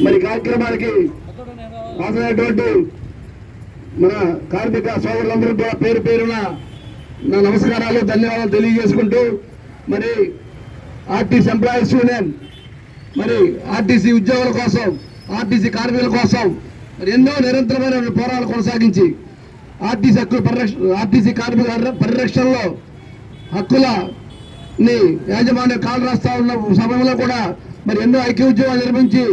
మరి కార్యక్రమానికి హాజరైనటువంటి మన కార్మిక సోదరులందరూ కూడా పేరు పేరున నా నమస్కారాలు ధన్యవాదాలు తెలియజేసుకుంటూ మరి ఆర్టీసీ ఎంప్లాయీస్ యూనియన్ మరి ఆర్టీసీ ఉద్యోగుల కోసం ఆర్టీసీ కార్మికుల కోసం మరి ఎన్నో నిరంతరమైన పోరాటాలు కొనసాగించి ఆర్టీసీ హక్కుల పరిరక్షణ ఆర్టీసీ కార్మికుల పరిరక్షణలో హక్కులని యాజమాన్యం కాలు రాస్తా ఉన్న సమయంలో కూడా మరి ఎన్నో ఐక్య ఉద్యమాలు నిర్మించి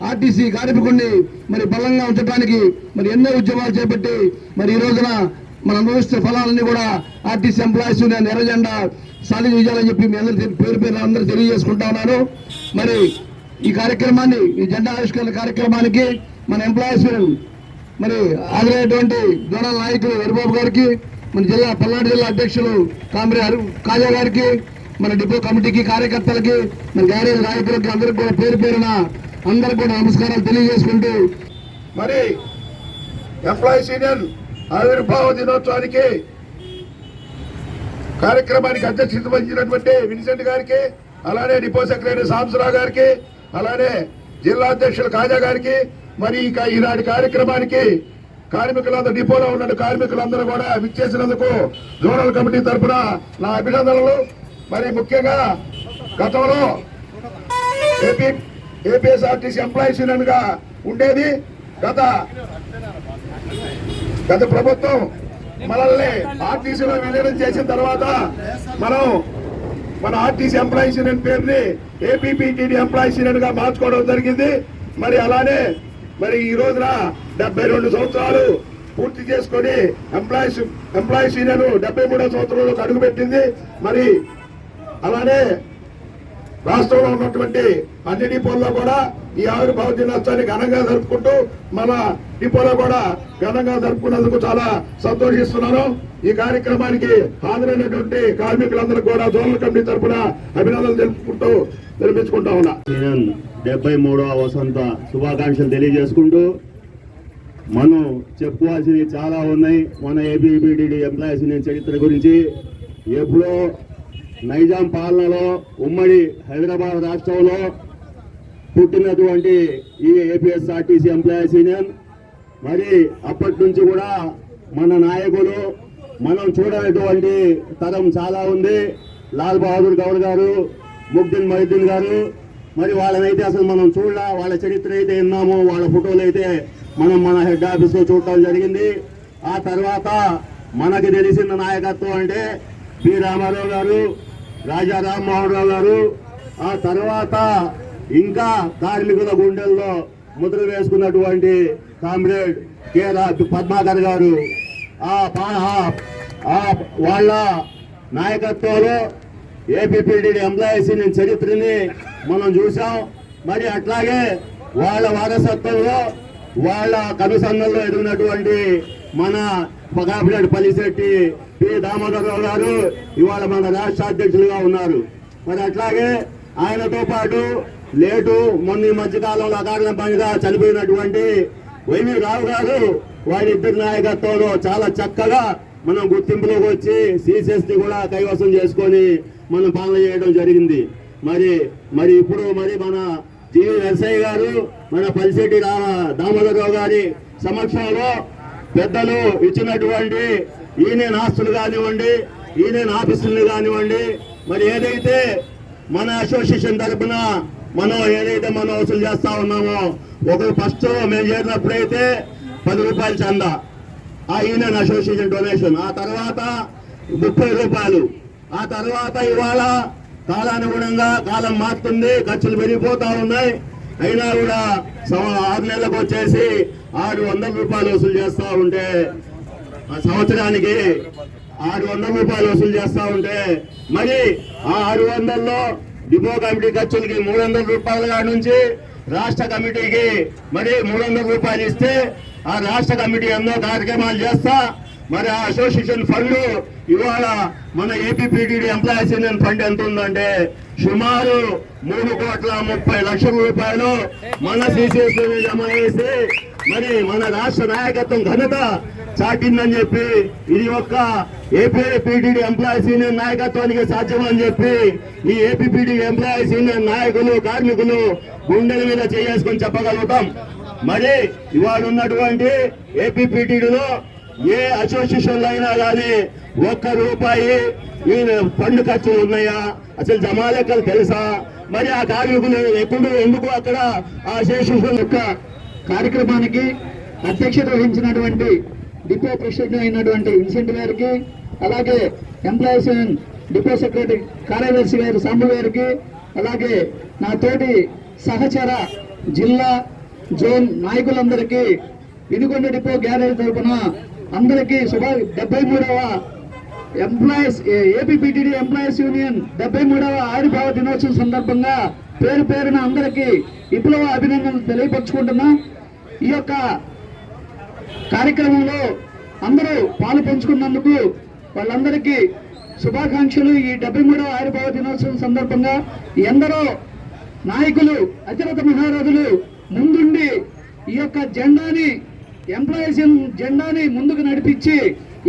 ఆర్టీసీ కార్మికుడిని మరి బలంగా ఉంచడానికి మరి ఎన్నో ఉద్యమాలు చేపట్టి మరి ఈ రోజున మనం అనుభవిస్తున్న ఫలాలన్నీ కూడా ఆర్టీసీ ఎంప్లాయీస్ యూనియన్ ఎర్రజెండా సాధించాలని చెప్పి మీ అందరూ పేరు పేరు అందరూ తెలియజేసుకుంటా ఉన్నాను. మరి ఈ కార్యక్రమాన్ని ఈ జెండా ఆవిష్కరణ కార్యక్రమానికి మన ఎంప్లాయీస్ యూనియన్ మరి హాజరైనటువంటి జోనల్ నాయకులు హరిబాబు గారికి మన పల్నాడు జిల్లా అధ్యక్షులు కాజా గారికి మన డిపో కమిటీకి కార్యకర్తలకి మన గ్యారేజ్ నాయకులకి అందరికి కూడా పేరు పేరున అందరికి కూడా నమస్కారాలు తెలియజేసుకుంటూ మరి ఎంప్లాయీస్ యూనియన్ ఆవిర్భావ దినోత్సవానికి కార్యక్రమానికి అధ్యక్షత వహించినటువంటి విన్సెంట్ గారికి, అలానే డిపో సెక్రటరీ సాంబశివరావు గారికి, అలానే జిల్లా అధ్యక్షులు కాజా గారికి, మరి ఈనాటి కార్యక్రమానికి కార్మికులందరూ డిపోలో ఉన్న కార్మికులందరూ కూడా విచ్చేసినందుకు జోనల్ కమిటీ తరఫున నా అభినందనలు. మరి ముఖ్యంగా గతంలో ఏపీఎస్ఆర్టీసీ ఎంప్లాయీస్ యూనియన్ గా ఉండేది. గత ప్రభుత్వం మనల్ని ఆర్టీసీలో విలీనం చేసిన తర్వాత మన ఆర్టీసీ ఎంప్లాయీస్ యూనియన్ పేరుని ఏపీపీటీడీ ఎంప్లాయీస్ యూనియన్ గా మార్చుకోవడం జరిగింది. మరి అలానే మరి ఈ రోజున 72 సంవత్సరాలు పూర్తి చేసుకుని ఎంప్లాయీస్ యూనియన్ 73వ సంవత్సరంలో అడుగుపెట్టింది. మరి అలానే రాష్ట్రంలో ఉన్నటువంటి అన్ని డిపోల్లో కూడా ఈ ఆవిర్భావ దినోత్సవాన్ని ఘనంగా జరుపుకుంటూ మన డిపోలో కూడా ఘనంగా జరుపుకున్నందుకు చాలా సంతోషిస్తున్నాను. ఈ కార్యక్రమానికి హాజరైనటువంటి కార్మికులందరూ కూడా జోనల్ కమిటీ తరఫున అభినందనలు తెలుపుకుంటూ నిర్మించుకుంటా ఉన్నా. 73వ వసంత శుభాకాంక్షలు తెలియజేసుకుంటూ మనం చెప్పుకోవాల్సినవి చాలా ఉన్నాయి. మన ఏపీపీటీడీ ఎంప్లాయీస్ యూనియన్ చరిత్ర గురించి ఎప్పుడో నైజాం పాలనలో ఉమ్మడి హైదరాబాద్ రాష్ట్రంలో పుట్టినటువంటి ఈ ఏపీఎస్ఆర్టీసీ ఎంప్లాయీస్ యూనియన్ మరి అప్పటి నుంచి కూడా మన నాయకులు మనం చూడనటువంటి తరం చాలా ఉంది. లాల్ బహదూర్ గౌడ్ గారు, ముగ్దిన్ మొహిద్దీన్ గారు, మరి వాళ్ళనైతే అసలు మనం చూడాల. వాళ్ళ చరిత్ర అయితే విన్నాము, వాళ్ళ ఫోటోలు అయితే మనం మన హెడ్ ఆఫీస్లో చూడటం జరిగింది. ఆ తర్వాత మనకి తెలిసిన నాయకత్వం అంటే పి రామారావు గారు, రాజా రామ్మోహన్ రావు గారు, ఆ తర్వాత ఇంకా కార్మికుల గుండెల్లో ముద్ర వేసుకున్నటువంటి కామ్రేడ్ కె పద్మాకర్ గారు, వాళ్ళ నాయకత్వంలో ఏపీపీటీడీ ఎంప్లాయీస్ యూనియన్ చరిత్రని మనం చూసాం. మరి అట్లాగే వాళ్ళ వారసత్వంలో వాళ్ళ కనుసంగంలో ఎదిగినటువంటి మన కామ్రేడ్ పల్లిశెట్టి పి దామోదరరావు గారు ఇవాళ మన రాష్ట్ర అధ్యక్షులుగా ఉన్నారు. మరి అట్లాగే ఆయనతో పాటు మొన్న మధ్యకాలంలో అకారణ పనిగా చనిపోయినటువంటి వైవి రావు గారు వారిద్దరి నాయకత్వంలో చాలా చక్కగా మనం గుర్తింపులోకి వచ్చి సిసిఎస్టీ కూడా కైవసం చేసుకొని మనం పాలన చేయడం జరిగింది. మరి ఇప్పుడు మన జీవి నరసయ్య గారు, మన పల్లిశెట్టి దామోదరరావు గారి సమక్షంలో పెద్దలు ఇచ్చినటువంటి యూనియన్ ఆస్తులు కానివ్వండి, యూనియన్ ఆఫీసులు కానివ్వండి, మరి ఏదైతే మన అసోసియేషన్ తరఫున మనం వసూలు చేస్తా ఉన్నామో, ఒకరు ఫస్ట్ మేము చేరినప్పుడైతే 10 రూపాయలు చందా ఆ యూనియన్ అసోసియేషన్ డొనేషన్, ఆ తర్వాత 30 రూపాయలు, ఆ తర్వాత ఇవాళ కాలానుగుణంగా కాలం మారుతుంది, ఖర్చులు పెరిగిపోతా ఉన్నాయి. అయినా కూడా 6 నెలలకు వచ్చేసి 600 రూపాయలు వసూలు చేస్తా ఉంటే, సంవత్సరానికి 600 రూపాయలు వసూలు చేస్తా ఉంటే, మరి ఆ 600లో డిపో కమిటీ ఖర్చులకి 300 రూపాయల కాడి నుంచి రాష్ట్ర కమిటీకి మరి 300 రూపాయలు ఇస్తే ఆ రాష్ట్ర కమిటీ ఎన్నో కార్యక్రమాలు చేస్తా మరి ఆ అసోసియేషన్ ఫండ్ ఇవాళ మన ఏపీపీటీడీ ఎంప్లాయీస్ యూనియన్ ఫండ్ ఎంత ఉందంటే సుమారు 3,30,00,000 రూపాయలు మన సిసిఎస్ జమ చేసి మరి మన రాష్ట్ర నాయకత్వం ఘనత చాటిందని చెప్పి ఇది ఒక్క ఏపీపీటీడీ ఎంప్లాయీస్ యూనియన్ నాయకత్వానికి సాధ్యమని చెప్పి ఈ ఏపీపీటీడీ ఎంప్లాయీస్ యూనియన్ నాయకులు కార్మికులు గుండెల మీద చేసుకొని చెప్పగలుగుతాం. మరి ఇవాళ ఉన్నటువంటి ఏపీపీటీడీలో ఏ అసోసియేషన్లు అయినా కానీ ₹1 ఫండ్ ఖర్చులు ఉన్నాయా, అసలు జమా లెక్కలు తెలుసా? మరి ఆ కార్మికులు ఎందుకు అక్కడ ఆ అసోసియేషన్ యొక్క కార్యక్రమానికి అధ్యక్షత వహించినటువంటి డిపో ప్రెసిడెంట్ అయినటువంటి విన్సెంట్ గారికి, అలాగే ఎంప్లాయీస్ డిపో సెక్రటరీ కార్యదర్శి గారు సాంబు గారికి, అలాగే నా తోటి సహచర జిల్లా జోన్ నాయకులందరికీ వినుకొండ డిపో గ్యారేజ్ తరఫున అందరికీ 73వ ఎంప్లాయీస్ ఏపీపీటీడీ ఎంప్లాయీస్ యూనియన్ 73వ ఆవిర్భావ దినోత్సవం సందర్భంగా పేరు పేరున అందరికీ విప్లవ అభినందనలు తెలియపరుచుకుంటున్నాం. ఈ యొక్క కార్యక్రమంలో అందరూ పాలు పంచుకున్నందుకు వాళ్ళందరికీ శుభాకాంక్షలు. ఈ 73వ ఆవిర్భావ దినోత్సవం సందర్భంగా ఎందరో నాయకులు అతిరథ మహారాజులు ముందుండి ఈ యొక్క జెండాని ఎంప్లాయీస్ జెండాని ముందుకు నడిపించి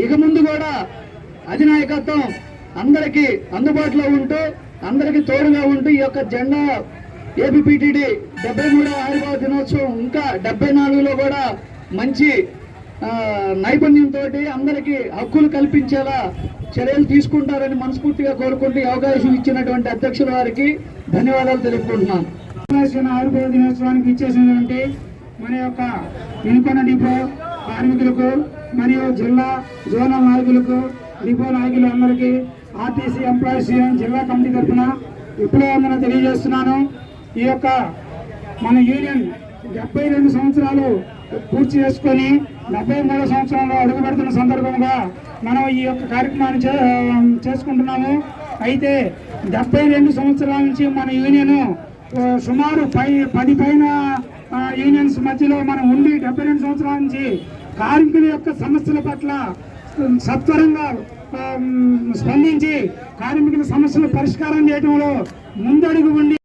ఇక ముందు కూడా అధినాయకత్వం అందరికీ అందుబాటులో ఉంటూ అందరికీ తోడుగా ఉంటూ ఈ యొక్క జెండా ఏపీపీటీడీ 73వ ఆవిర్భావ దినోత్సవం ఇంకా 74లో కూడా మంచి నైపుణ్యంతో అందరికీ హక్కులు కల్పించేలా చర్యలు తీసుకుంటారని మనస్ఫూర్తిగా కోరుకుంటూ అవకాశం ఇచ్చినటువంటి అధ్యక్షుల వారికి ధన్యవాదాలు తెలుపుకుంటున్నాను. ఆవిర్భావ దినోత్సవానికి ఇచ్చేసినటువంటి మన యొక్క వినుకొండ డిపో కార్మికులకు మరియు జిల్లా జోనల్ నాయకులకు డిపో నాయకులు అందరికీ ఆర్టీసీ ఎంప్లాయీస్ జిల్లా కమిటీ తరఫున విప్లవందన తెలియజేస్తున్నాను. ఈ యొక్క మన యూనియన్ 72 సంవత్సరాలు పూర్తి చేసుకొని 73వ సంవత్సరంలో అడుగుపెడుతున్న సందర్భంగా మనం ఈ యొక్క కార్యక్రమాన్ని చేసుకుంటున్నాము. అయితే 72 సంవత్సరాల నుంచి మన యూనియన్ సుమారు 10 పైన యూనియన్స్ మధ్యలో మనం ఉండి 72 సంవత్సరాల నుంచి కార్మికుల యొక్క సమస్యల పట్ల సత్వరంగా స్పందించి కార్మికుల సమస్యలు పరిష్కారం చేయడంలో ముందడుగు ఉండి